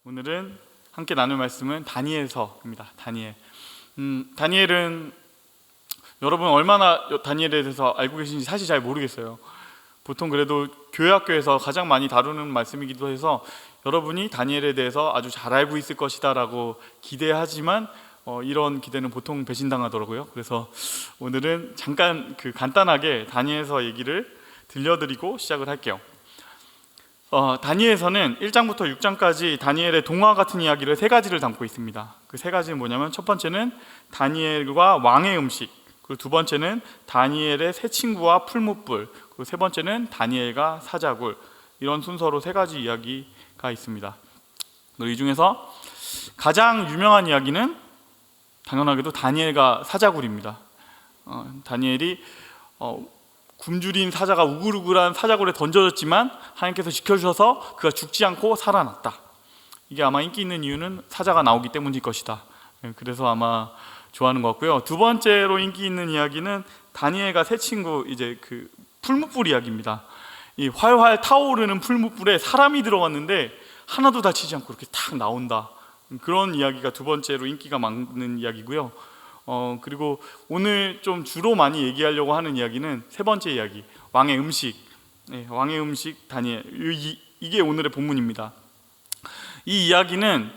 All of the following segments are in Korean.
오늘은 함께 나눌 말씀은 다니엘서입니다. 다니엘. 다니엘은 여러분 얼마나 다니엘에 대해서 알고 계신지 사실 잘 모르겠어요. 보통 그래도 교회학교에서 가장 많이 다루는 말씀이기도 해서 여러분이 다니엘에 대해서 아주 잘 알고 있을 것이다 라고 기대하지만 이런 기대는 보통 배신당하더라고요. 그래서 오늘은 잠깐 간단하게 다니엘서 얘기를 들려드리고 시작을 할게요. 다니엘서는 1장부터 6장까지 다니엘의 동화 같은 이야기를 세 가지를 담고 있습니다. 그 세 가지는 뭐냐면 첫 번째는 다니엘과 왕의 음식, 그리고 두 번째는 다니엘의 새 친구와 풀무불, 그리고 세 번째는 다니엘과 사자굴, 이런 순서로 세 가지 이야기가 있습니다. 이 중에서 가장 유명한 이야기는 당연하게도 다니엘과 사자굴입니다. 다니엘이 굶주린 사자가 우글우글한 사자굴에 던져졌지만 하나님께서 지켜주셔서 그가 죽지 않고 살아났다. 이게 아마 인기 있는 이유는 사자가 나오기 때문일 것이다. 그래서 아마 좋아하는 것 같고요. 두 번째로 인기 있는 이야기는 다니엘과 새 친구, 이제 풀무불 이야기입니다. 이 활활 타오르는 풀무불에 사람이 들어갔는데 하나도 다치지 않고 이렇게 탁 나온다. 그런 이야기가 두 번째로 인기가 많은 이야기고요. 그리고 오늘 좀 주로 많이 얘기하려고 하는 이야기는 세 번째 이야기, 왕의 음식. 왕의 음식 다니엘. 이게 오늘의 본문입니다. 이 이야기는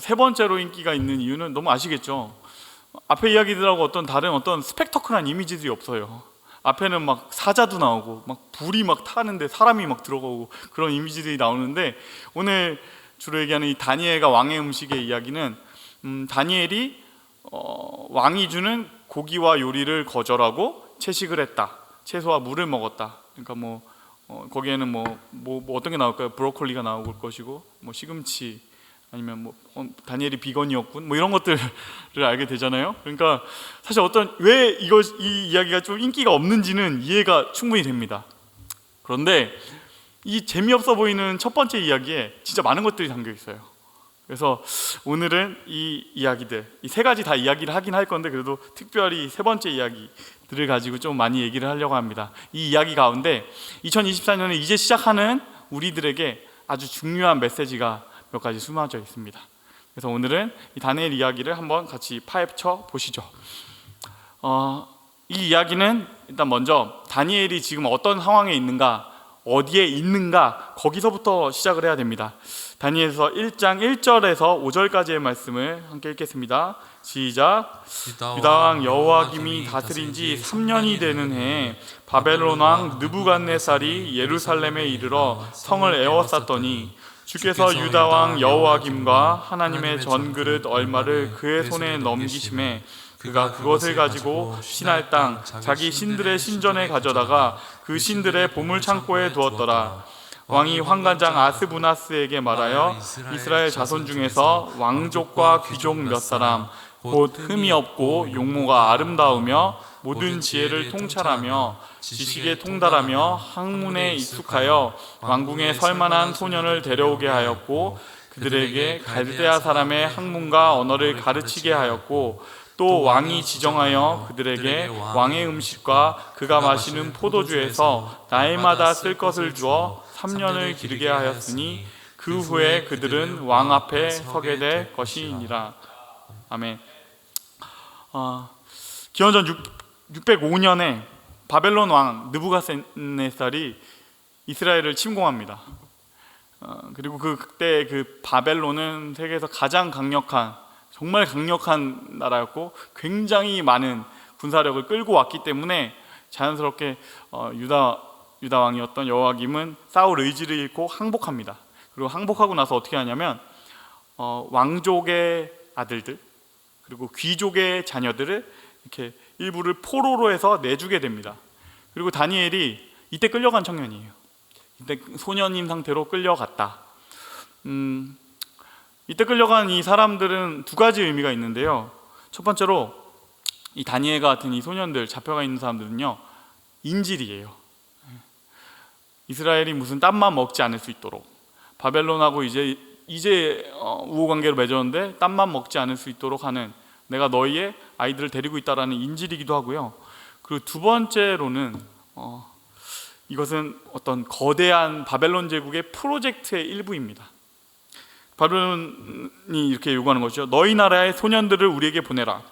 세 번째로 인기가 있는 이유는 너무 아시겠죠? 앞에 이야기들하고 다른 스펙터클한 이미지들이 없어요. 앞에는 막 사자도 나오고 막 불이 막 타는데 사람이 막 들어가고 그런 이미지들이 나오는데, 오늘 주로 얘기하는 이 다니엘과 왕의 음식의 이야기는 다니엘이 왕이 주는 고기와 요리를 거절하고 채식을 했다. 채소와 물을 먹었다. 그러니까 거기에는 어떤 게 나올까요? 브로콜리가 나올 것이고, 시금치, 아니면 다니엘이 비건이었군, 이런 것들을 알게 되잖아요. 그러니까 사실 왜 이 이야기가 좀 인기가 없는지는 이해가 충분히 됩니다. 그런데 이 재미없어 보이는 첫 번째 이야기에 진짜 많은 것들이 담겨 있어요. 그래서 오늘은 이 이야기들, 이 세 가지 다 이야기를 하긴 할 건데, 그래도 특별히 세 번째 이야기들을 가지고 좀 많이 얘기를 하려고 합니다. 이 이야기 가운데 2024년에 이제 시작하는 우리들에게 아주 중요한 메시지가 몇 가지 숨어져 있습니다. 그래서 오늘은 이 다니엘 이야기를 한번 같이 파헤쳐 보시죠. 이 이야기는 일단 먼저 다니엘이 지금 어떤 상황에 있는가, 어디에 있는가, 거기서부터 시작을 해야 됩니다. 다니엘서 1장 1절에서 5절까지의 말씀을 함께 읽겠습니다. 시작. 유다 왕 여호야김이 다스린 지 3년이 되는 해에 바벨론 왕 느부갓네살이 예루살렘에 이르러 성을 에워쌌더니 주께서 유다 왕 여호야김과 하나님의 전그릇 얼마를 그의 손에 넘기심에 그가 그것을 가지고 신할 땅 자기 신들의 신전에 가져다가 그 신들의 보물 창고에 두었더라. 왕이 환관장 아스부나스에게 말하여 이스라엘 자손 중에서 왕족과 귀족 몇 사람, 곧 흠이 없고 용모가 아름다우며 모든 지혜를 통찰하며 지식에 통달하며 학문에 익숙하여 왕궁에 설만한 소년을 데려오게 하였고, 그들에게 갈대아 사람의 학문과 언어를 가르치게 하였고, 또 왕이 지정하여 그들에게 왕의 음식과 그가 마시는 포도주에서 날마다 쓸 것을 주어 3년을 기르게 하였으니 그 후에 그들은 왕 앞에 서게 될 것이니라. 아멘. 기원전 605년에 바벨론 왕 느부갓네살이 이스라엘을 침공합니다. 그리고 그때 바벨론은 세계에서 가장 정말 강력한 나라였고 굉장히 많은 군사력을 끌고 왔기 때문에 자연스럽게 유다 왕이었던 여호야김은 싸울 의지를 잃고 항복합니다. 그리고 항복하고 나서 어떻게 하냐면 왕족의 아들들 그리고 귀족의 자녀들을 이렇게 일부를 포로로 해서 내주게 됩니다. 그리고 다니엘이 이때 끌려간 청년이에요. 이때 소년인 상태로 끌려갔다. 이때 끌려간 이 사람들은 두 가지 의미가 있는데요. 첫 번째로 이 다니엘 같은 이 소년들, 잡혀가 있는 사람들은요, 인질이에요. 이스라엘이 무슨 땀만 먹지 않을 수 있도록, 바벨론하고 이제 우호관계로 맺었는데 땀만 먹지 않을 수 있도록 하는, 내가 너희의 아이들을 데리고 있다라는 인질이기도 하고요. 그리고 두 번째로는 이것은 어떤 거대한 바벨론 제국의 프로젝트의 일부입니다. 바벨론이 이렇게 요구하는 것이죠. 너희 나라의 소년들을 우리에게 보내라.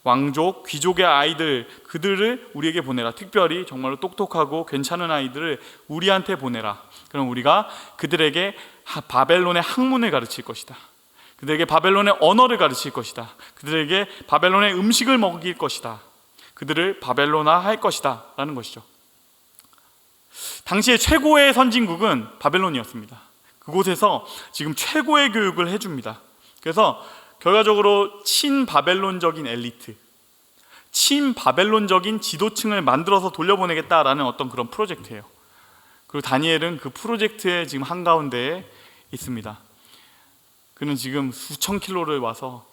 왕족, 귀족의 아이들, 그들을 우리에게 보내라. 특별히 정말로 똑똑하고 괜찮은 아이들을 우리한테 보내라. 그럼 우리가 그들에게 바벨론의 학문을 가르칠 것이다. 그들에게 바벨론의 언어를 가르칠 것이다. 그들에게 바벨론의 음식을 먹일 것이다. 그들을 바벨론화 할 것이다 라는 것이죠. 당시에 최고의 선진국은 바벨론이었습니다. 그곳에서 지금 최고의 교육을 해줍니다. 그래서 결과적으로 친바벨론적인 엘리트, 친바벨론적인 지도층을 만들어서 돌려보내겠다라는 어떤 그런 프로젝트예요. 그리고 다니엘은 그 프로젝트의 지금 한가운데에 있습니다. 그는 지금 수천 킬로를 와서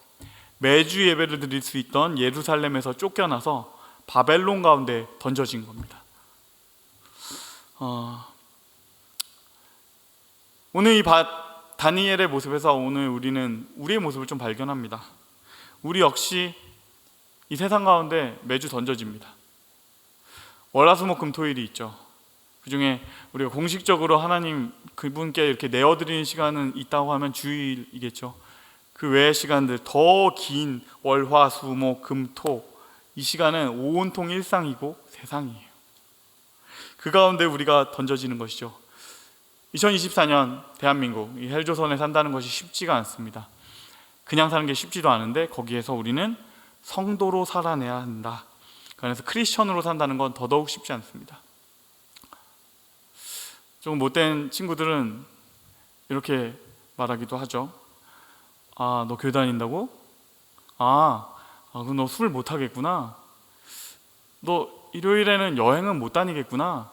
매주 예배를 드릴 수 있던 예루살렘에서 쫓겨나서 바벨론 가운데 던져진 겁니다. 오늘 이 다니엘의 모습에서 오늘 우리는 우리의 모습을 좀 발견합니다. 우리 역시 이 세상 가운데 매주 던져집니다. 월화수목금토일이 있죠. 그 중에 우리가 공식적으로 하나님 그분께 이렇게 내어드리는 시간은 있다고 하면 주일이겠죠. 그 외의 시간들, 더 긴 월화수목금토, 이 시간은 온통 일상이고 세상이에요. 그 가운데 우리가 던져지는 것이죠. 2024년 대한민국, 이 헬조선에 산다는 것이 쉽지가 않습니다. 그냥 사는 게 쉽지도 않은데 거기에서 우리는 성도로 살아내야 한다. 그래서 크리스천으로 산다는 건 더더욱 쉽지 않습니다. 조금 못된 친구들은 이렇게 말하기도 하죠. 아, 너 교회 다닌다고? 그럼 너 술 못 하겠구나. 너 일요일에는 여행은 못 다니겠구나.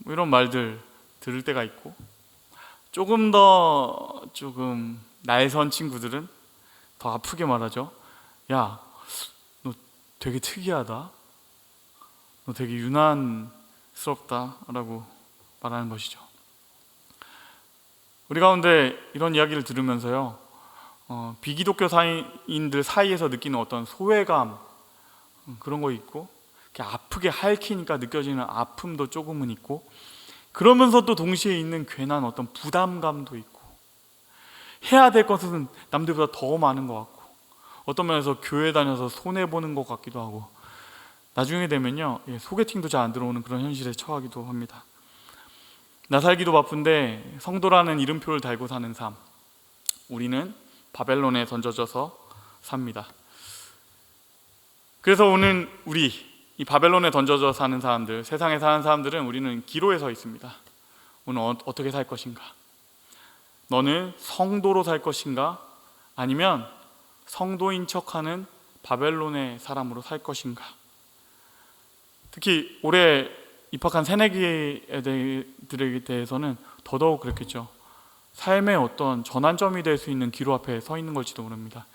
이런 말들 들을 때가 있고, 조금 날선 친구들은 더 아프게 말하죠. 야, 너 되게 특이하다. 너 되게 유난스럽다 라고 말하는 것이죠. 우리 가운데 이런 이야기를 들으면서요, 비기독교 사인들 사이에서 느끼는 어떤 소외감, 그런 거 있고, 이렇게 아프게 핥히니까 느껴지는 아픔도 조금은 있고, 그러면서도 동시에 있는 괜한 어떤 부담감도 있고, 해야 될 것은 남들보다 더 많은 것 같고, 어떤 면에서 교회 다녀서 손해보는 것 같기도 하고, 나중에 되면요, 소개팅도 잘 안 들어오는 그런 현실에 처하기도 합니다. 나 살기도 바쁜데 성도라는 이름표를 달고 사는 삶, 우리는 바벨론에 던져져서 삽니다. 그래서 오늘 우리 이 바벨론에 던져져 사는 사람들, 세상에 사는 사람들은 우리는 기로에 서 있습니다. 오늘 어떻게 살 것인가? 너는 성도로 살 것인가? 아니면 성도인 척하는 바벨론의 사람으로 살 것인가? 특히 올해 입학한 새내기들에 대해서는 더더욱 그렇겠죠. 삶의 어떤 전환점이 될 수 있는 기로 앞에 서 있는 걸지도 모릅니다.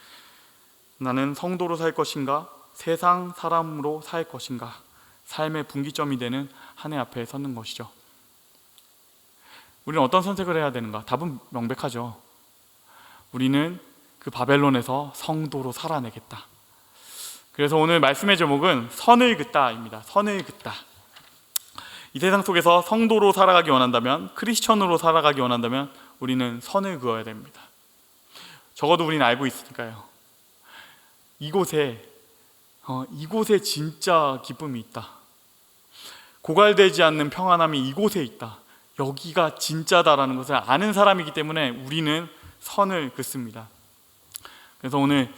나는 성도로 살 것인가? 세상 사람으로 살 것인가? 삶의 분기점이 되는 한 해 앞에 서는 것이죠. 우리는 어떤 선택을 해야 되는가? 답은 명백하죠. 우리는 그 바벨론에서 성도로 살아내겠다. 그래서 오늘 말씀의 제목은 선을 긋다입니다. 선을 긋다. 이 세상 속에서 성도로 살아가기 원한다면, 크리스천으로 살아가기 원한다면 우리는 선을 그어야 됩니다. 적어도 우리는 알고 있으니까요. 이곳에 진짜 기쁨이 있다. 고갈되지 않는 평안함이 이곳에 있다. 여기가 진짜다라는 것을 아는 사람이기 때문에 우리는 선을 긋습니다. 그래서 오늘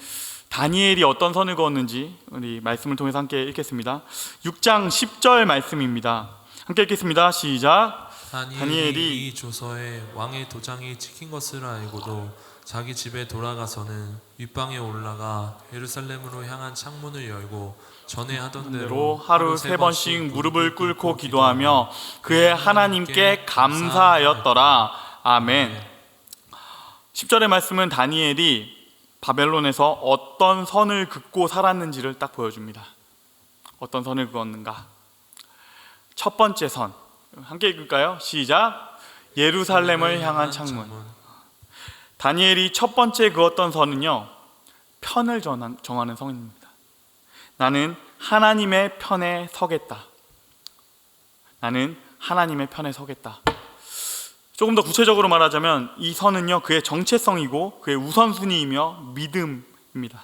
다니엘이 어떤 선을 그었는지 우리 말씀을 통해서 함께 읽겠습니다. 6장 10절 말씀입니다. 함께 읽겠습니다. 시작. 다니엘이 이 조서에 왕의 도장이 찍힌 것을 알고도 자기 집에 돌아가서는 윗방에 올라가 예루살렘으로 향한 창문을 열고 전에 하던 대로 하루 3번씩 무릎을 꿇고 기도하며 그의 하나님께 감사하였더라. 아멘. 10절의 말씀은 다니엘이 바벨론에서 어떤 선을 긋고 살았는지를 딱 보여줍니다. 어떤 선을 그었는가? 첫 번째 선, 함께 읽을까요? 시작. 예루살렘을 향한 창문. 다니엘이 첫 번째 그었던 선은요, 편을 정하는 선입니다. 나는 하나님의 편에 서겠다. 나는 하나님의 편에 서겠다. 조금 더 구체적으로 말하자면 이 선은요, 그의 정체성이고 그의 우선순위이며 믿음입니다.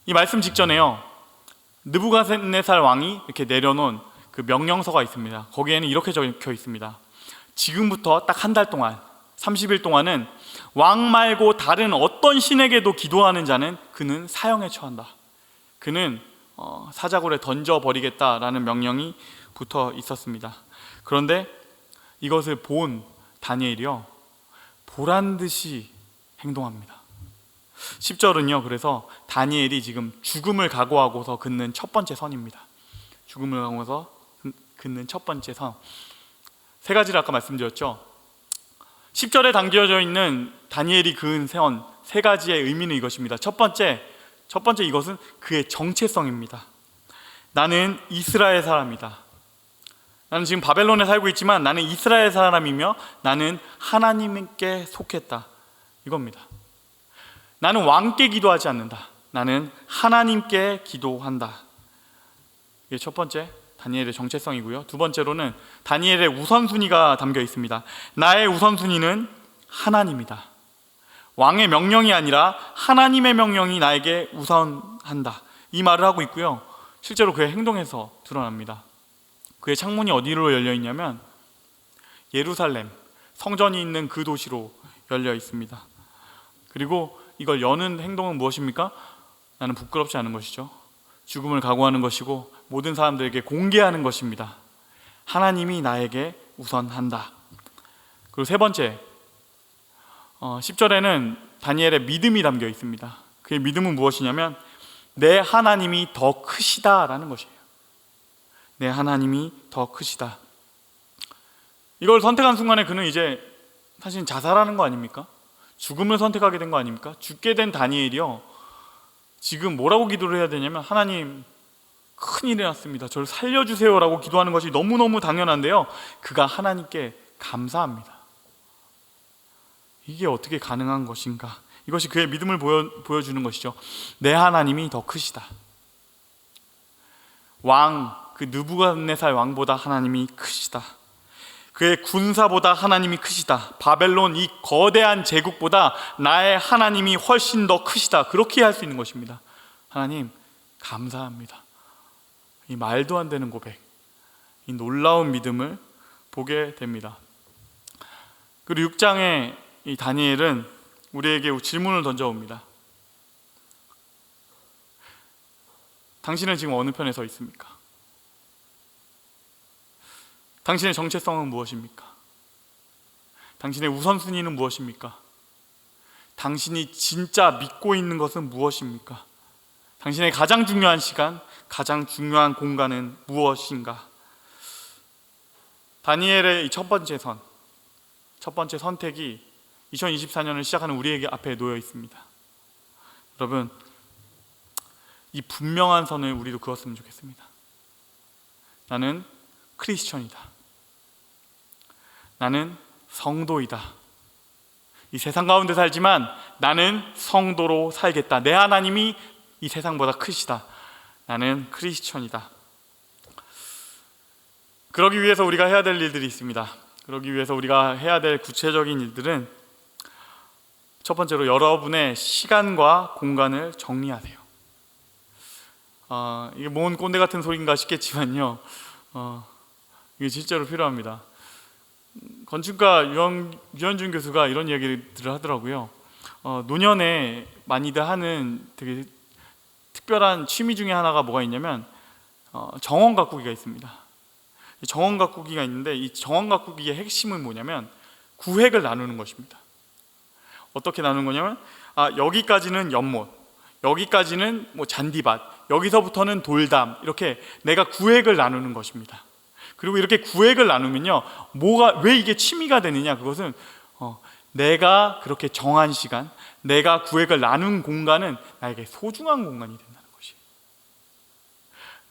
이 말씀 직전에요, 느부갓네살 왕이 이렇게 내려놓은 그 명령서가 있습니다. 거기에는 이렇게 적혀 있습니다. 지금부터 딱 한 달 동안, 30일 동안은 왕 말고 다른 어떤 신에게도 기도하는 자는 그는 사형에 처한다. 그는 사자굴에 던져버리겠다라는 명령이 붙어 있었습니다. 그런데 이것을 본 다니엘이요, 보란듯이 행동합니다. 10절은요, 그래서 다니엘이 지금 죽음을 각오하고서 긋는 첫 번째 선입니다. 죽음을 각오해서 긋는 첫 번째 선. 세 가지를 아까 말씀드렸죠. 10절에 담겨져 있는 다니엘이 그은 선 세 가지의 의미는 이것입니다. 첫 번째 이것은 그의 정체성입니다. 나는 이스라엘 사람이다. 나는 지금 바벨론에 살고 있지만 나는 이스라엘 사람이며 나는 하나님께 속했다. 이겁니다. 나는 왕께 기도하지 않는다. 나는 하나님께 기도한다. 이게 첫 번째 다니엘의 정체성이고요. 두 번째로는 다니엘의 우선순위가 담겨 있습니다. 나의 우선순위는 하나님이다. 왕의 명령이 아니라 하나님의 명령이 나에게 우선한다. 이 말을 하고 있고요. 실제로 그의 행동에서 드러납니다. 그의 창문이 어디로 열려 있냐면 예루살렘, 성전이 있는 그 도시로 열려 있습니다. 그리고 이걸 여는 행동은 무엇입니까? 나는 부끄럽지 않은 것이죠. 죽음을 각오하는 것이고 모든 사람들에게 공개하는 것입니다. 하나님이 나에게 우선한다. 그리고 세 번째, 10절에는 다니엘의 믿음이 담겨 있습니다. 그의 믿음은 무엇이냐면 내 하나님이 더 크시다라는 것이에요. 내 하나님이 더 크시다. 이걸 선택한 순간에 그는 이제 사실 자살하는 거 아닙니까? 죽음을 선택하게 된 거 아닙니까? 죽게 된 다니엘이요, 지금 뭐라고 기도를 해야 되냐면 하나님, 큰일이 났습니다. 저를 살려주세요 라고 기도하는 것이 너무너무 당연한데요, 그가 하나님께 감사합니다. 이게 어떻게 가능한 것인가? 이것이 그의 믿음을 보여주는 것이죠. 내 하나님이 더 크시다. 왕, 그 느부갓네살 왕보다 하나님이 크시다. 그의 군사보다 하나님이 크시다. 바벨론 이 거대한 제국보다 나의 하나님이 훨씬 더 크시다. 그렇게 할 수 있는 것입니다. 하나님 감사합니다. 이 말도 안 되는 고백, 이 놀라운 믿음을 보게 됩니다. 그리고 6장의 이 다니엘은 우리에게 질문을 던져옵니다. 당신은 지금 어느 편에 서 있습니까? 당신의 정체성은 무엇입니까? 당신의 우선순위는 무엇입니까? 당신이 진짜 믿고 있는 것은 무엇입니까? 당신의 가장 중요한 시간, 가장 중요한 공간은 무엇인가? 다니엘의 이 첫 번째 선택이 2024년을 시작하는 우리에게 앞에 놓여 있습니다. 여러분, 이 분명한 선을 우리도 그었으면 좋겠습니다. 나는 크리스천이다. 나는 성도이다. 이 세상 가운데 살지만 나는 성도로 살겠다. 내 하나님이 이 세상보다 크시다. 나는 크리스천이다. 그러기 위해서 우리가 해야 될 일들이 있습니다. 그러기 위해서 우리가 해야 될 구체적인 일들은, 첫 번째로 여러분의 시간과 공간을 정리하세요. 이게 뭔 꼰대 같은 소리인가 싶겠지만요, 이게 실제로 필요합니다. 건축가 유현준 교수가 이런 얘기들을 하더라고요. 노년에 많이들 하는 되게 특별한 취미 중에 하나가 뭐가 있냐면 정원 가꾸기가 있습니다. 정원 가꾸기가 있는데, 이 정원 가꾸기의 핵심은 뭐냐면 구획을 나누는 것입니다. 어떻게 나누는 거냐면 여기까지는 연못, 여기까지는 뭐 잔디밭, 여기서부터는 돌담, 이렇게 내가 구획을 나누는 것입니다. 그리고 이렇게 구획을 나누면요, 왜 이게 취미가 되느냐? 그것은 내가 그렇게 정한 시간, 내가 구획을 나눈 공간은 나에게 소중한 공간이 된다는 것이에요.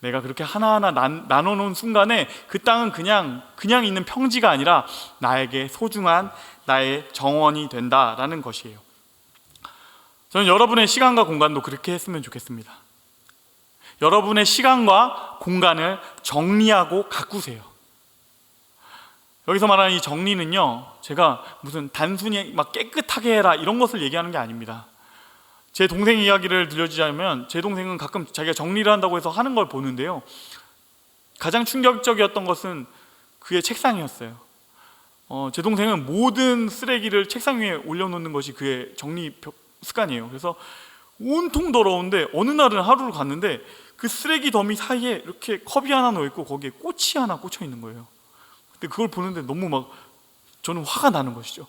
내가 그렇게 하나하나 나눠놓은 순간에 그 땅은 그냥 있는 평지가 아니라 나에게 소중한 나의 정원이 된다라는 것이에요. 저는 여러분의 시간과 공간도 그렇게 했으면 좋겠습니다. 여러분의 시간과 공간을 정리하고 가꾸세요. 여기서 말하는 이 정리는요, 제가 무슨 단순히 막 깨끗하게 해라 이런 것을 얘기하는 게 아닙니다. 제 동생 이야기를 들려주자면, 제 동생은 가끔 자기가 정리를 한다고 해서 하는 걸 보는데요, 가장 충격적이었던 것은 그의 책상이었어요. 제 동생은 모든 쓰레기를 책상 위에 올려놓는 것이 그의 정리 습관이에요. 그래서 온통 더러운데 어느 날은 하루를 갔는데 그 쓰레기 더미 사이에 이렇게 컵이 하나 놓여있고 거기에 꽃이 하나 꽂혀 있는 거예요. 근데 그걸 보는데 너무 막 저는 화가 나는 것이죠.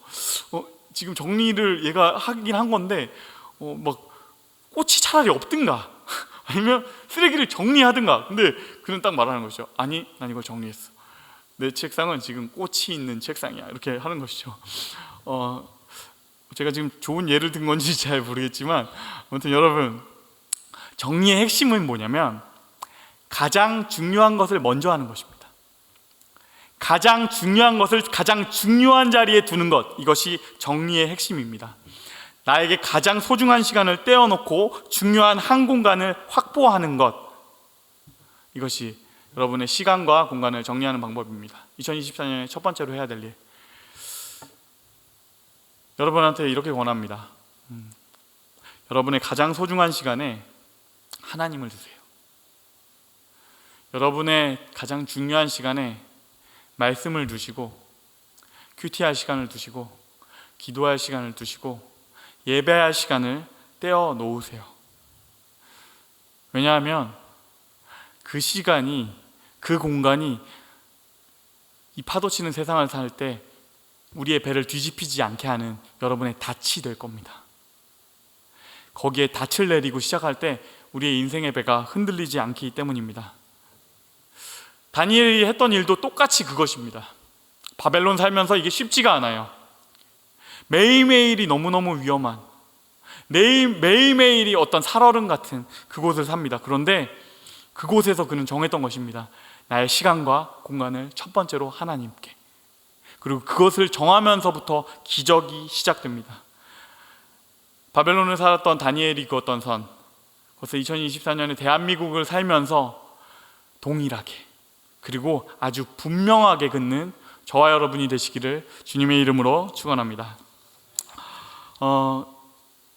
지금 정리를 얘가 하긴 한 건데 막 꽃이 차라리 없든가 아니면 쓰레기를 정리하든가. 근데 그는 딱 말하는 것이죠. 아니, 난 이걸 정리했어. 내 책상은 지금 꽃이 있는 책상이야. 이렇게 하는 것이죠. 제가 지금 좋은 예를 든 건지 잘 모르겠지만, 아무튼 여러분, 정리의 핵심은 뭐냐면 가장 중요한 것을 먼저 하는 것입니다. 가장 중요한 것을 가장 중요한 자리에 두는 것, 이것이 정리의 핵심입니다. 나에게 가장 소중한 시간을 떼어놓고 중요한 한 공간을 확보하는 것, 이것이 여러분의 시간과 공간을 정리하는 방법입니다. 2024년에 첫 번째로 해야 될 일, 여러분한테 이렇게 권합니다. 여러분의 가장 소중한 시간에 하나님을 두세요. 여러분의 가장 중요한 시간에 말씀을 두시고, 큐티할 시간을 두시고, 기도할 시간을 두시고, 예배할 시간을 떼어 놓으세요. 왜냐하면 그 시간이, 그 공간이 이 파도치는 세상을 살 때 우리의 배를 뒤집히지 않게 하는 여러분의 닻이 될 겁니다. 거기에 닻을 내리고 시작할 때 우리의 인생의 배가 흔들리지 않기 때문입니다. 다니엘이 했던 일도 똑같이 그것입니다. 바벨론 살면서 이게 쉽지가 않아요. 매일매일이 너무너무 위험한, 매일매일이 어떤 살얼음 같은 그곳을 삽니다. 그런데 그곳에서 그는 정했던 것입니다. 나의 시간과 공간을 첫 번째로 하나님께, 그리고 그것을 정하면서부터 기적이 시작됩니다. 바벨론을 살았던 다니엘이 그었던 선, 그것을 2024년에 대한민국을 살면서 동일하게 그리고 아주 분명하게 긋는 저와 여러분이 되시기를 주님의 이름으로 축원합니다.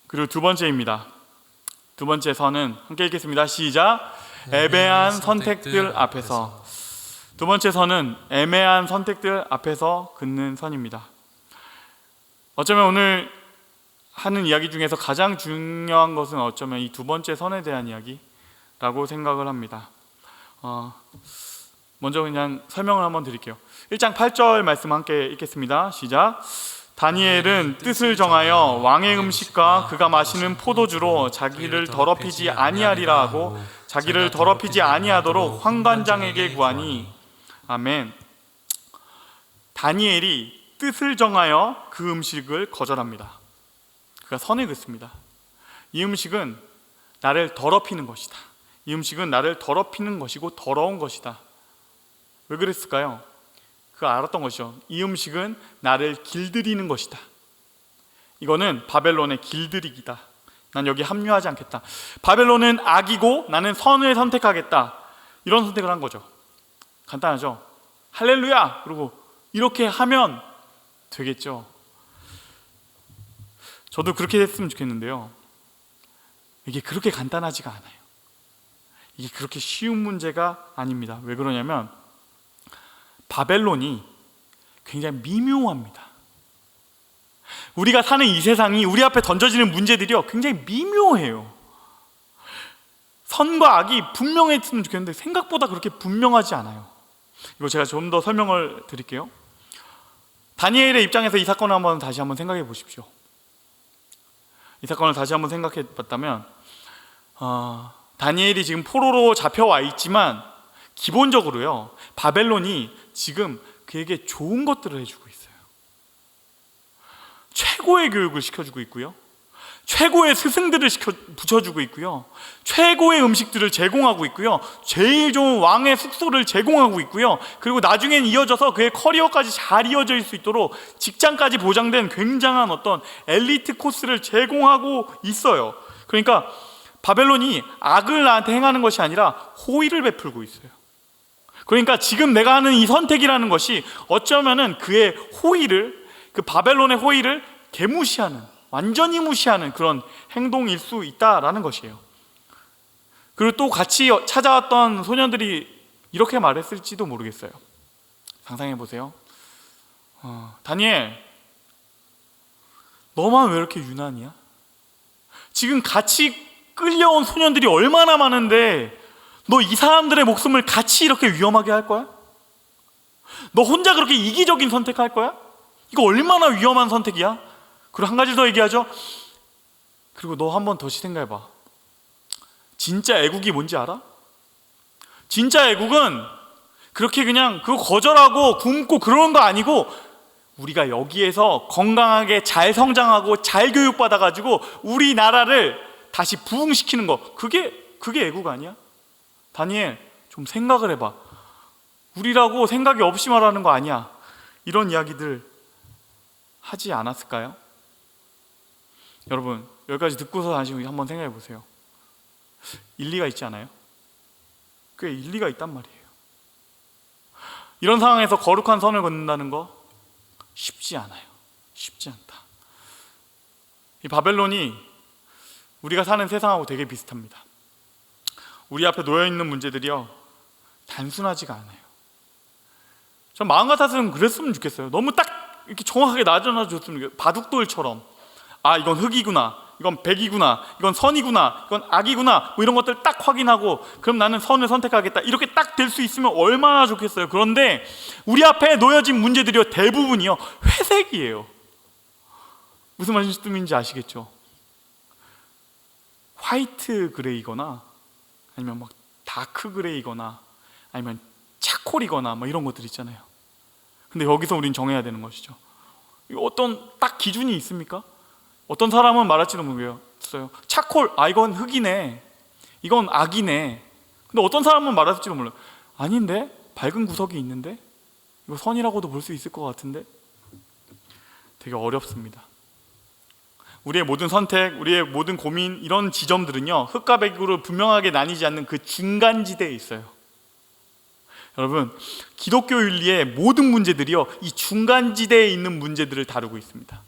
그리고 두 번째입니다. 두 번째 선은 함께 읽겠습니다. 시작. 애매한 선택들 앞에서. 두 번째 선은 애매한 선택들 앞에서 긋는 선입니다. 어쩌면 오늘 하는 이야기 중에서 가장 중요한 것은 어쩌면 이 두 번째 선에 대한 이야기라고 생각을 합니다. 먼저 그냥 설명을 한번 드릴게요. 1장 8절 말씀 함께 읽겠습니다. 시작. 다니엘은 뜻을 정하여 왕의 음식과 그가 마시는 포도주로 자기를 더럽히지 아니하리라 하고 자기를 더럽히지 아니하도록 환관장에게 구하니. 아멘. 다니엘이 뜻을 정하여 그 음식을 거절합니다. 그가 선을 긋습니다. 이 음식은 나를 더럽히는 것이다. 이 음식은 나를 더럽히는 것이고 더러운 것이다. 왜 그랬을까요? 그가 알았던 것이죠. 이 음식은 나를 길들이는 것이다. 이거는 바벨론의 길들이기다. 난 여기 합류하지 않겠다. 바벨론은 악이고 나는 선을 선택하겠다. 이런 선택을 한 거죠. 간단하죠. 할렐루야! 그리고 이렇게 하면 되겠죠. 저도 그렇게 됐으면 좋겠는데요, 이게 그렇게 간단하지가 않아요. 이게 그렇게 쉬운 문제가 아닙니다. 왜 그러냐면 바벨론이 굉장히 미묘합니다. 우리가 사는 이 세상이, 우리 앞에 던져지는 문제들이요, 굉장히 미묘해요. 선과 악이 분명했으면 좋겠는데 생각보다 그렇게 분명하지 않아요. 이거 제가 좀 더 설명을 드릴게요. 다니엘의 입장에서 이 사건을 다시 한번 생각해 보십시오. 이 사건을 다시 한번 생각해 봤다면 다니엘이 지금 포로로 잡혀와 있지만 기본적으로요, 바벨론이 지금 그에게 좋은 것들을 해주고 있어요. 최고의 교육을 시켜주고 있고요, 최고의 스승들을 붙여주고 있고요, 최고의 음식들을 제공하고 있고요, 제일 좋은 왕의 숙소를 제공하고 있고요, 그리고 나중엔 이어져서 그의 커리어까지 잘 이어질 수 있도록 직장까지 보장된 굉장한 어떤 엘리트 코스를 제공하고 있어요. 그러니까 바벨론이 악을 나한테 행하는 것이 아니라 호의를 베풀고 있어요. 그러니까 지금 내가 하는 이 선택이라는 것이 어쩌면은 그의 호의를, 그 바벨론의 호의를 개무시하는, 완전히 무시하는 그런 행동일 수 있다라는 것이에요. 그리고 또 같이 찾아왔던 소년들이 이렇게 말했을지도 모르겠어요. 상상해 보세요. 다니엘, 너만 왜 이렇게 유난이야? 지금 같이 끌려온 소년들이 얼마나 많은데 너 이 사람들의 목숨을 같이 이렇게 위험하게 할 거야? 너 혼자 그렇게 이기적인 선택할 거야? 이거 얼마나 위험한 선택이야? 그리고 한 가지 더 얘기하죠. 그리고 너 한 번 더 생각해봐. 진짜 애국이 뭔지 알아? 진짜 애국은 그렇게 그냥 그거 거절하고 굶고 그러는 거 아니고, 우리가 여기에서 건강하게 잘 성장하고 잘 교육받아가지고 우리나라를 다시 부흥시키는 거, 그게 애국 아니야? 다니엘, 좀 생각을 해봐. 우리라고 생각이 없이 말하는 거 아니야. 이런 이야기들 하지 않았을까요? 여러분, 여기까지 듣고서 다시 한번 생각해 보세요. 일리가 있지 않아요? 꽤 일리가 있단 말이에요. 이런 상황에서 거룩한 선을 걷는다는 거 쉽지 않아요. 쉽지 않다. 이 바벨론이 우리가 사는 세상하고 되게 비슷합니다. 우리 앞에 놓여있는 문제들이요, 단순하지가 않아요. 전 마음 같아서는 그랬으면 좋겠어요. 너무 딱 이렇게 정확하게 나눠줬으면 좋겠어요. 바둑돌처럼. 아, 이건 흑이구나, 이건 백이구나, 이건 선이구나, 이건 악이구나, 뭐 이런 것들 딱 확인하고, 그럼 나는 선을 선택하겠다, 이렇게 딱 될 수 있으면 얼마나 좋겠어요. 그런데 우리 앞에 놓여진 문제들이요, 대부분이요 회색이에요. 무슨 말씀인지 아시겠죠? 화이트 그레이거나 아니면 막 다크 그레이거나 아니면 차콜이거나 뭐 이런 것들 있잖아요. 근데 여기서 우린 정해야 되는 것이죠. 어떤 딱 기준이 있습니까? 어떤 사람은 말할지도 모르겠어요. 차콜, 아 이건 흑이네, 이건 악이네. 근데 어떤 사람은 말할지도 몰라요. 아닌데? 밝은 구석이 있는데? 이거 선이라고도 볼 수 있을 것 같은데? 되게 어렵습니다. 우리의 모든 선택, 우리의 모든 고민, 이런 지점들은요, 흑과 백으로 분명하게 나뉘지 않는 그 중간지대에 있어요. 여러분, 기독교 윤리의 모든 문제들이요, 이 중간지대에 있는 문제들을 다루고 있습니다.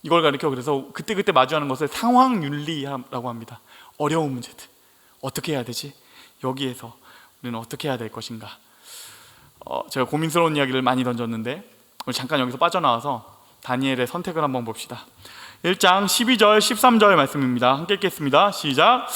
이걸 가리켜 그래서 그때그때 마주하는 것을 상황윤리라고 합니다. 어려운 문제들, 어떻게 해야 되지? 여기에서 우리는 어떻게 해야 될 것인가? 제가 고민스러운 이야기를 많이 던졌는데 오늘 잠깐 여기서 빠져나와서 다니엘의 선택을 한번 봅시다. 1장 12절 13절 말씀입니다. 함께 읽겠습니다. 시작.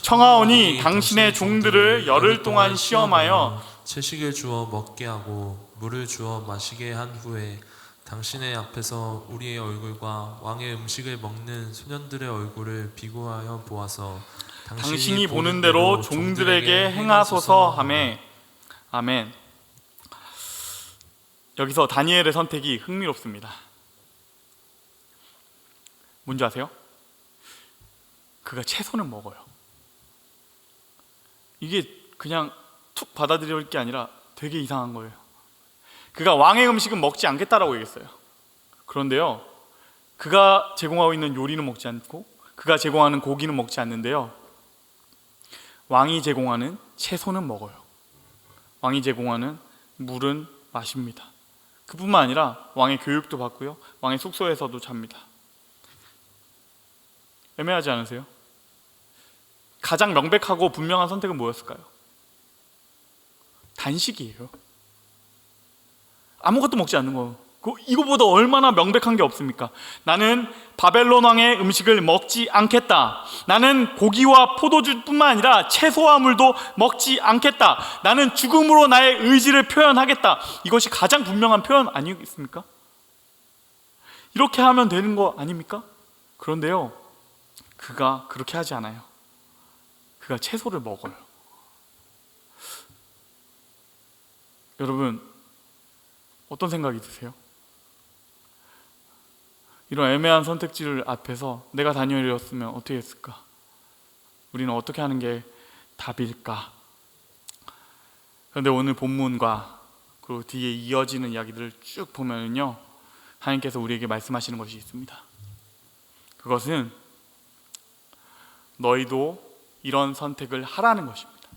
청하오니 당신의 종들을 열흘 동안 시험하여 채식을 주어 먹게 하고 물을 주어 마시게 한 후에 당신의 앞에서 우리의 얼굴과 왕의 음식을 먹는 소년들의 얼굴을 비교하여 보아서 당신이 보는 대로 종들에게 행하소서 하매. 아멘. 여기서 다니엘의 선택이 흥미롭습니다. 뭔지 아세요? 그가 채소는 먹어요. 이게 그냥 툭 받아들일 게 아니라 되게 이상한 거예요. 그가 왕의 음식은 먹지 않겠다라고 얘기했어요. 그런데요, 그가 제공하고 있는 요리는 먹지 않고 그가 제공하는 고기는 먹지 않는데요, 왕이 제공하는 채소는 먹어요. 왕이 제공하는 물은 마십니다. 그뿐만 아니라 왕의 교육도 받고요, 왕의 숙소에서도 잡니다. 애매하지 않으세요? 가장 명백하고 분명한 선택은 뭐였을까요? 단식이에요. 아무것도 먹지 않는 거. 이거보다 얼마나 명백한 게 없습니까? 나는 바벨론 왕의 음식을 먹지 않겠다. 나는 고기와 포도주뿐만 아니라 채소와 물도 먹지 않겠다. 나는 죽음으로 나의 의지를 표현하겠다. 이것이 가장 분명한 표현 아니겠습니까? 이렇게 하면 되는 거 아닙니까? 그런데요, 그가 그렇게 하지 않아요. 그가 채소를 먹어요. 여러분, 어떤 생각이 드세요? 이런 애매한 선택지를 앞에서 내가 다니엘이었으면 어떻게 했을까? 우리는 어떻게 하는 게 답일까? 그런데 오늘 본문과 그리고 뒤에 이어지는 이야기들을 쭉 보면요, 하나님께서 우리에게 말씀하시는 것이 있습니다. 그것은 너희도 이런 선택을 하라는 것입니다.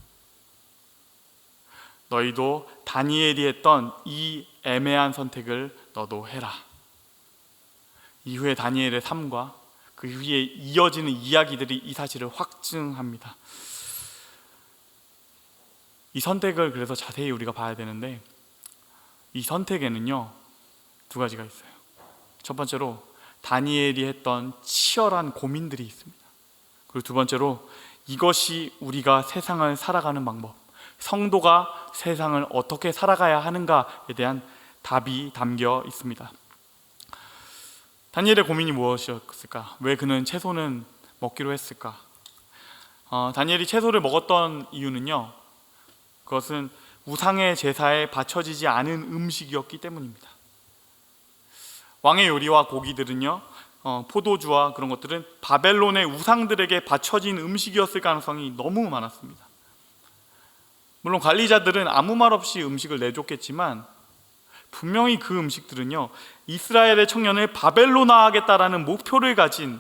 너희도 다니엘이 했던 이 애매한 선택을 너도 해라. 이후에 다니엘의 삶과 그 후에 이어지는 이야기들이 이 사실을 확증합니다. 이 선택을 그래서 자세히 우리가 봐야 되는데, 이 선택에는요 두 가지가 있어요. 첫 번째로 다니엘이 했던 치열한 고민들이 있습니다. 그리고 두 번째로 이것이 우리가 세상을 살아가는 방법, 성도가 세상을 어떻게 살아가야 하는가에 대한 답이 담겨 있습니다. 다니엘의 고민이 무엇이었을까? 왜 그는 채소는 먹기로 했을까? 다니엘이 채소를 먹었던 이유는요, 그것은 우상의 제사에 바쳐지지 않은 음식이었기 때문입니다. 왕의 요리와 고기들은요, 포도주와 그런 것들은 바벨론의 우상들에게 바쳐진 음식이었을 가능성이 너무 많았습니다. 물론 관리자들은 아무 말 없이 음식을 내줬겠지만 분명히 그 음식들은요, 이스라엘의 청년을 바벨론화하겠다라는 목표를 가진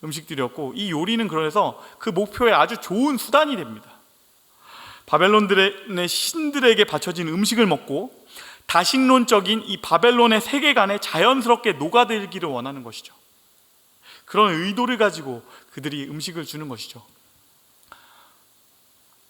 음식들이었고, 이 요리는 그래서 그 목표에 아주 좋은 수단이 됩니다. 바벨론들의 신들에게 바쳐진 음식을 먹고 다식론적인 이 바벨론의 세계관에 자연스럽게 녹아들기를 원하는 것이죠. 그런 의도를 가지고 그들이 음식을 주는 것이죠.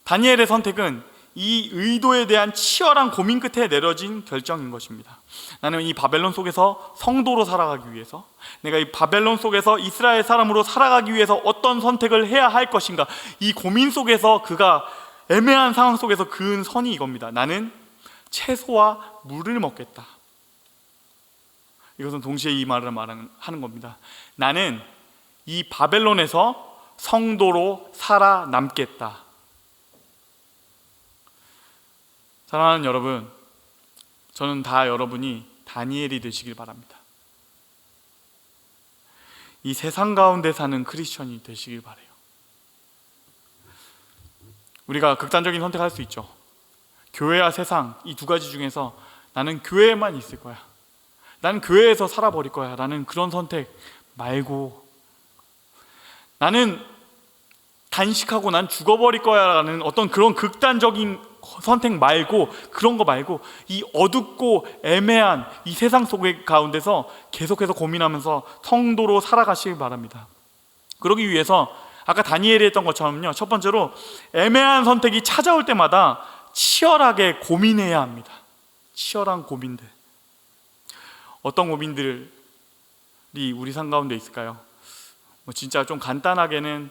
다니엘의 선택은 이 의도에 대한 치열한 고민 끝에 내려진 결정인 것입니다. 나는 이 바벨론 속에서 성도로 살아가기 위해서, 내가 이 바벨론 속에서 이스라엘 사람으로 살아가기 위해서 어떤 선택을 해야 할 것인가, 이 고민 속에서 그가 애매한 상황 속에서 그은 선이 이겁니다. 나는 채소와 물을 먹겠다. 이것은 동시에 이 말을 하는 겁니다. 나는 이 바벨론에서 성도로 살아남겠다. 사랑하는 여러분, 저는 다 여러분이 다니엘이 되시길 바랍니다. 이 세상 가운데 사는 크리스천이 되시길 바라요. 우리가 극단적인 선택할 수 있죠. 교회와 세상, 이 두 가지 중에서 나는 교회에만 있을 거야, 나는 교회에서 살아버릴 거야 라는 그런 선택 말고, 나는 단식하고 난 죽어버릴 거야 라는 어떤 그런 극단적인 선택 말고, 그런 거 말고 이 어둡고 애매한 이 세상 속의 가운데서 계속해서 고민하면서 성도로 살아가시길 바랍니다. 그러기 위해서 아까 다니엘이 했던 것처럼요, 첫 번째로 애매한 선택이 찾아올 때마다 치열하게 고민해야 합니다. 치열한 고민들. 어떤 고민들이 우리 삶 가운데 있을까요? 진짜 좀 간단하게는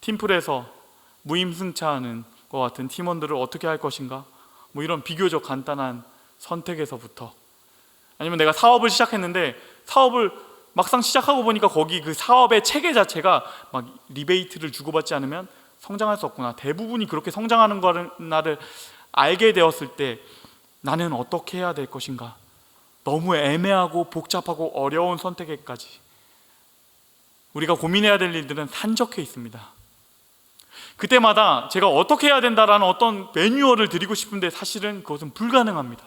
팀플에서 무임승차하는 것 같은 팀원들을 어떻게 할 것인가, 이런 비교적 간단한 선택에서부터, 아니면 내가 사업을 시작했는데 사업을 막상 시작하고 보니까 거기 그 사업의 체계 자체가 막 리베이트를 주고받지 않으면 성장할 수 없구나, 대부분이 그렇게 성장하는 거를 알게 되었을 때 나는 어떻게 해야 될 것인가, 너무 애매하고 복잡하고 어려운 선택에까지 우리가 고민해야 될 일들은 산적해 있습니다. 그때마다 제가 어떻게 해야 된다라는 어떤 매뉴얼을 드리고 싶은데 사실은 그것은 불가능합니다.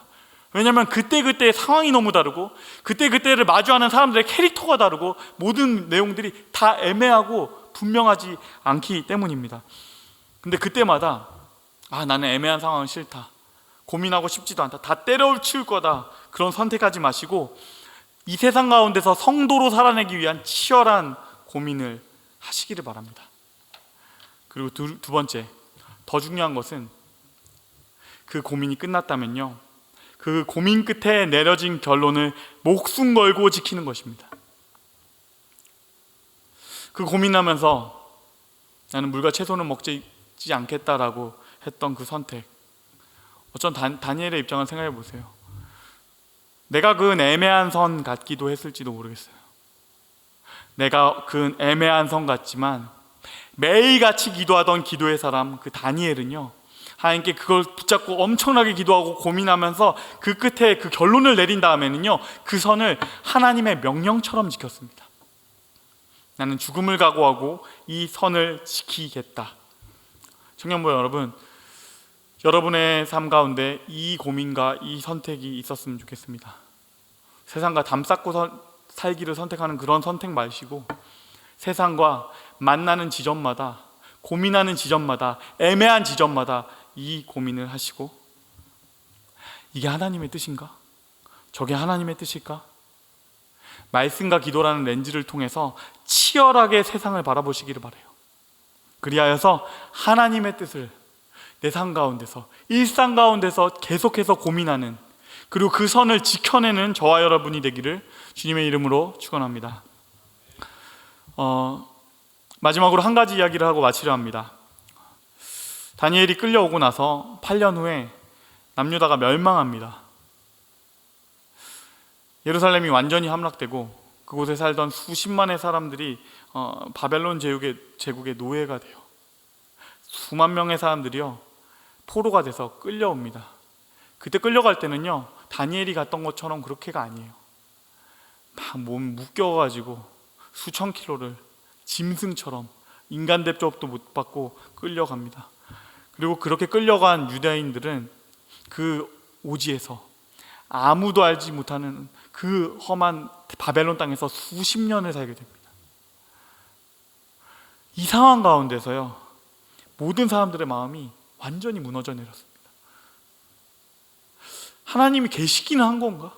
왜냐하면 그때그때 상황이 너무 다르고 그때그때를 마주하는 사람들의 캐릭터가 다르고 모든 내용들이 다 애매하고 분명하지 않기 때문입니다. 근데 그때마다 나는 애매한 상황은 싫다, 고민하고 싶지도 않다, 다 때려치울 거다, 그런 선택하지 마시고 이 세상 가운데서 성도로 살아내기 위한 치열한 고민을 하시기를 바랍니다. 그리고 두 번째, 더 중요한 것은 그 고민이 끝났다면요, 그 고민 끝에 내려진 결론을 목숨 걸고 지키는 것입니다. 그 고민하면서 나는 물과 채소는 먹지 않겠다라고 했던 그 선택, 어쩐 다니엘의 입장을 생각해 보세요. 내가 그은 애매한 선 같기도 했을지도 모르겠어요. 내가 그은 애매한 선 같지만 매일같이 기도하던 기도의 사람 그 다니엘은요, 하나님께 그걸 붙잡고 엄청나게 기도하고 고민하면서 그 끝에 그 결론을 내린 다음에는요, 그 선을 하나님의 명령처럼 지켰습니다. 나는 죽음을 각오하고 이 선을 지키겠다. 청년부 여러분, 여러분의 삶 가운데 이 고민과 이 선택이 있었으면 좋겠습니다. 세상과 담쌓고 살기를 선택하는 그런 선택 마시고, 세상과 만나는 지점마다, 고민하는 지점마다, 애매한 지점마다 이 고민을 하시고, 이게 하나님의 뜻인가? 저게 하나님의 뜻일까? 말씀과 기도라는 렌즈를 통해서 치열하게 세상을 바라보시기를 바라요. 그리하여서 하나님의 뜻을 내 삶 가운데서, 일상 가운데서 계속해서 고민하는, 그리고 그 선을 지켜내는 저와 여러분이 되기를 주님의 이름으로 축원합니다. 마지막으로 한 가지 이야기를 하고 마치려 합니다. 다니엘이 끌려오고 나서 8년 후에 남유다가 멸망합니다. 예루살렘이 완전히 함락되고 그곳에 살던 수십만의 사람들이 바벨론 제국의 노예가 돼요. 수만 명의 사람들이요, 포로가 돼서 끌려옵니다. 그때 끌려갈 때는요, 다니엘이 갔던 것처럼 그렇게가 아니에요. 막 몸 묶여가지고 수천 킬로를 짐승처럼 인간 대접도 못 받고 끌려갑니다. 그리고 그렇게 끌려간 유대인들은 그 오지에서 아무도 알지 못하는 그 험한 바벨론 땅에서 수십 년을 살게 됩니다. 이 상황 가운데서요, 모든 사람들의 마음이 완전히 무너져 내렸습니다. 하나님이 계시기는 한 건가?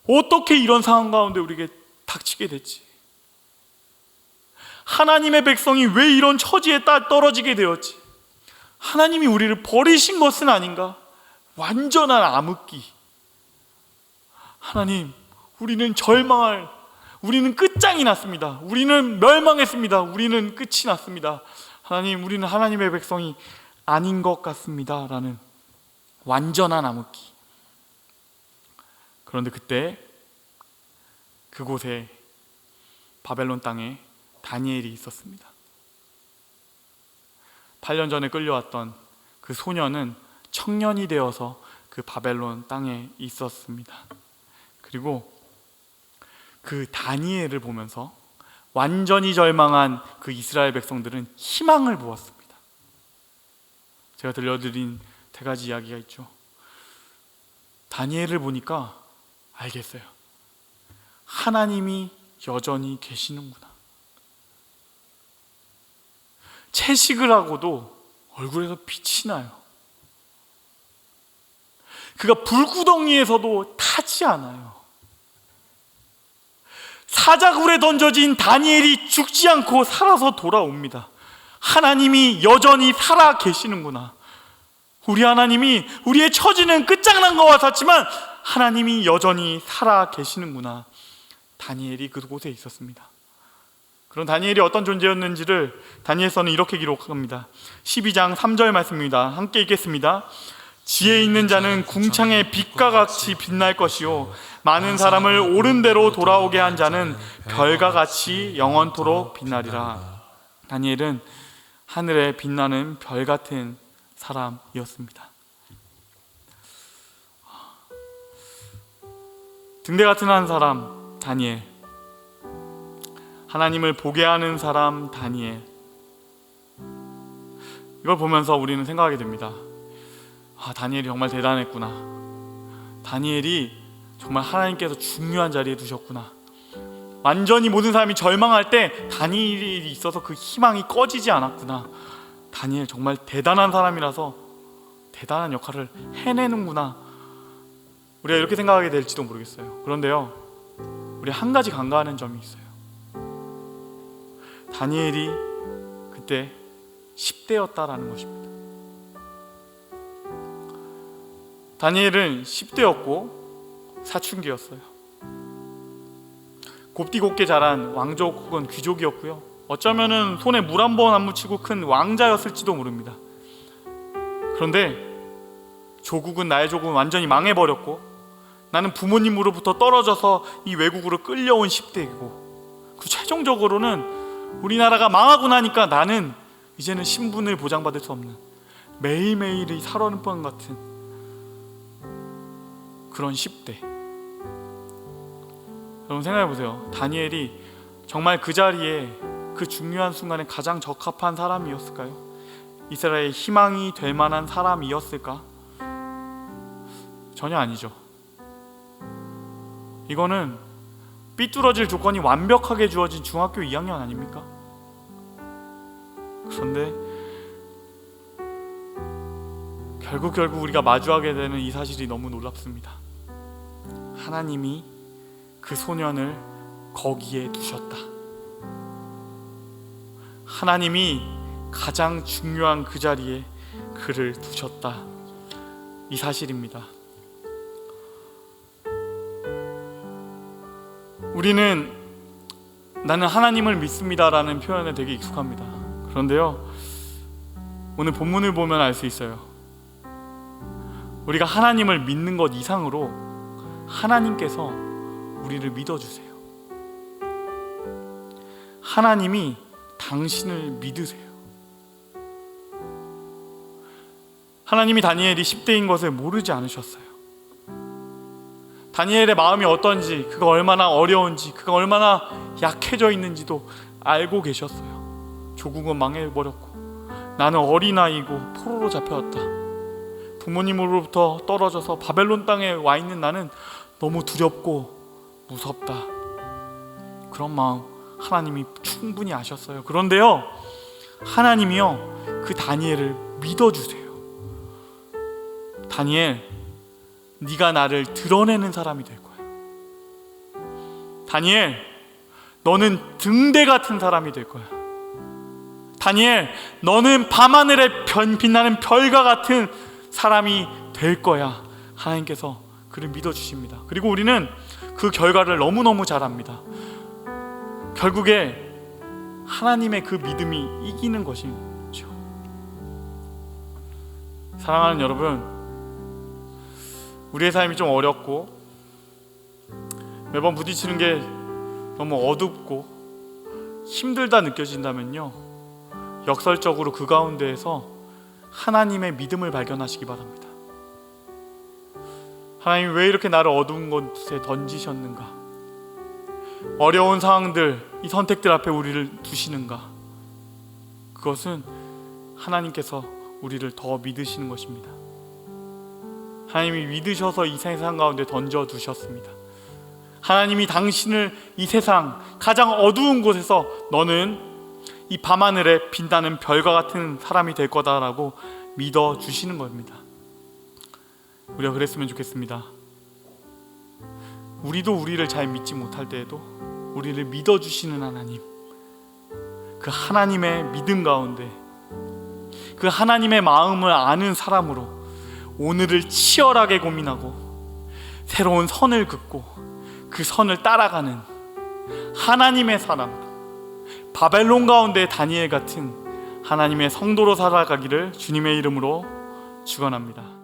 어떻게 이런 상황 가운데 우리에게 닥치게 됐지? 하나님의 백성이 왜 이런 처지에 떨어지게 되었지? 하나님이 우리를 버리신 것은 아닌가? 완전한 암흑기. 하나님, 우리는 우리는 끝장이 났습니다. 우리는 멸망했습니다. 우리는 끝이 났습니다. 하나님, 우리는 하나님의 백성이 아닌 것 같습니다. 라는 완전한 암흑기. 그런데 그때 그곳에, 바벨론 땅에 다니엘이 있었습니다. 8년 전에 끌려왔던 그 소년은 청년이 되어서 그 바벨론 땅에 있었습니다. 그리고 그 다니엘을 보면서 완전히 절망한 그 이스라엘 백성들은 희망을 보았습니다. 제가 들려드린 세 가지 이야기가 있죠. 다니엘을 보니까 알겠어요. 하나님이 여전히 계시는구나. 채식을 하고도 얼굴에서 빛이 나요. 그가 불구덩이에서도 타지 않아요. 사자굴에 던져진 다니엘이 죽지 않고 살아서 돌아옵니다. 하나님이 여전히 살아 계시는구나. 우리 하나님이 우리의 처지는 끝장난 것 같았지만 하나님이 여전히 살아 계시는구나. 다니엘이 그곳에 있었습니다. 그런 다니엘이 어떤 존재였는지를 다니엘서는 이렇게 기록합니다. 12장 3절 말씀입니다. 함께 읽겠습니다. 지혜 있는 자는 궁창의 빛과 같이 빛날 것이요, 많은 사람을 옳은 대로 돌아오게 한 자는 별과 같이 영원토록 빛나리라. 다니엘은 하늘에 빛나는 별 같은 사람이었습니다. 등대 같은 한 사람 다니엘, 하나님을 보게 하는 사람 다니엘. 이걸 보면서 우리는 생각하게 됩니다. 다니엘이 정말 대단했구나. 다니엘이 정말 하나님께서 중요한 자리에 두셨구나. 완전히 모든 사람이 절망할 때 다니엘이 있어서 그 희망이 꺼지지 않았구나. 다니엘 정말 대단한 사람이라서 대단한 역할을 해내는구나. 우리가 이렇게 생각하게 될지도 모르겠어요. 그런데요, 우리 한 가지 간과하는 점이 있어요. 다니엘이 그때 10대였다라는 것입니다. 다니엘은 10대였고 사춘기였어요. 곱디곱게 자란 왕족 혹은 귀족이었고요, 어쩌면은 손에 물 한 번 안 묻히고 큰 왕자였을지도 모릅니다. 그런데 나의 조국은 완전히 망해버렸고, 나는 부모님으로부터 떨어져서 이 외국으로 끌려온 10대이고, 그 최종적으로는 우리나라가 망하고 나니까 나는 이제는 신분을 보장받을 수 없는, 매일매일이 살얼음판 같은 그런 10대. 여러분 생각해보세요. 다니엘이 정말 그 자리에, 그 중요한 순간에 가장 적합한 사람이었을까요? 이스라엘의 희망이 될 만한 사람이었을까? 전혀 아니죠. 이거는 삐뚤어질 조건이 완벽하게 주어진 중학교 2학년 아닙니까? 그런데 결국 우리가 마주하게 되는 이 사실이 너무 놀랍습니다. 하나님이 그 소년을 거기에 두셨다. 하나님이 가장 중요한 그 자리에 그를 두셨다. 이 사실입니다. 우리는 나는 하나님을 믿습니다라는 표현에 되게 익숙합니다. 그런데요, 오늘 본문을 보면 알 수 있어요. 우리가 하나님을 믿는 것 이상으로 하나님께서 우리를 믿어주세요. 하나님이 당신을 믿으세요. 하나님이 다니엘이 10대인 것을 모르지 않으셨어요. 다니엘의 마음이 어떤지, 그가 얼마나 어려운지, 그가 얼마나 약해져 있는지도 알고 계셨어요. 조국은 망해버렸고 나는 어린아이고 포로로 잡혀왔다. 부모님으로부터 떨어져서 바벨론 땅에 와 있는 나는 너무 두렵고 무섭다. 그런 마음 하나님이 충분히 아셨어요. 그런데요, 하나님이요 그 다니엘을 믿어주세요. 다니엘, 네가 나를 드러내는 사람이 될 거야. 다니엘, 너는 등대 같은 사람이 될 거야. 다니엘, 너는 밤하늘에 빛나는 별과 같은 사람이 될 거야. 하나님께서 그를 믿어주십니다. 그리고 우리는 그 결과를 너무너무 잘 압니다. 결국에 하나님의 그 믿음이 이기는 것이죠. 사랑하는 여러분, 우리의 삶이 좀 어렵고 매번 부딪히는 게 너무 어둡고 힘들다 느껴진다면요, 역설적으로 그 가운데에서 하나님의 믿음을 발견하시기 바랍니다. 하나님이 왜 이렇게 나를 어두운 곳에 던지셨는가? 어려운 상황들, 이 선택들 앞에 우리를 두시는가? 그것은 하나님께서 우리를 더 믿으시는 것입니다. 하나님이 믿으셔서 이 세상 가운데 던져두셨습니다. 하나님이 당신을 이 세상 가장 어두운 곳에서 너는 이 밤하늘에 빛나는 별과 같은 사람이 될 거다라고 믿어주시는 겁니다. 우리가 그랬으면 좋겠습니다. 우리도 우리를 잘 믿지 못할 때에도 우리를 믿어주시는 하나님, 그 하나님의 믿음 가운데 그 하나님의 마음을 아는 사람으로 오늘을 치열하게 고민하고 새로운 선을 긋고 그 선을 따라가는 하나님의 사람, 바벨론 가운데 다니엘 같은 하나님의 성도로 살아가기를 주님의 이름으로 축원합니다.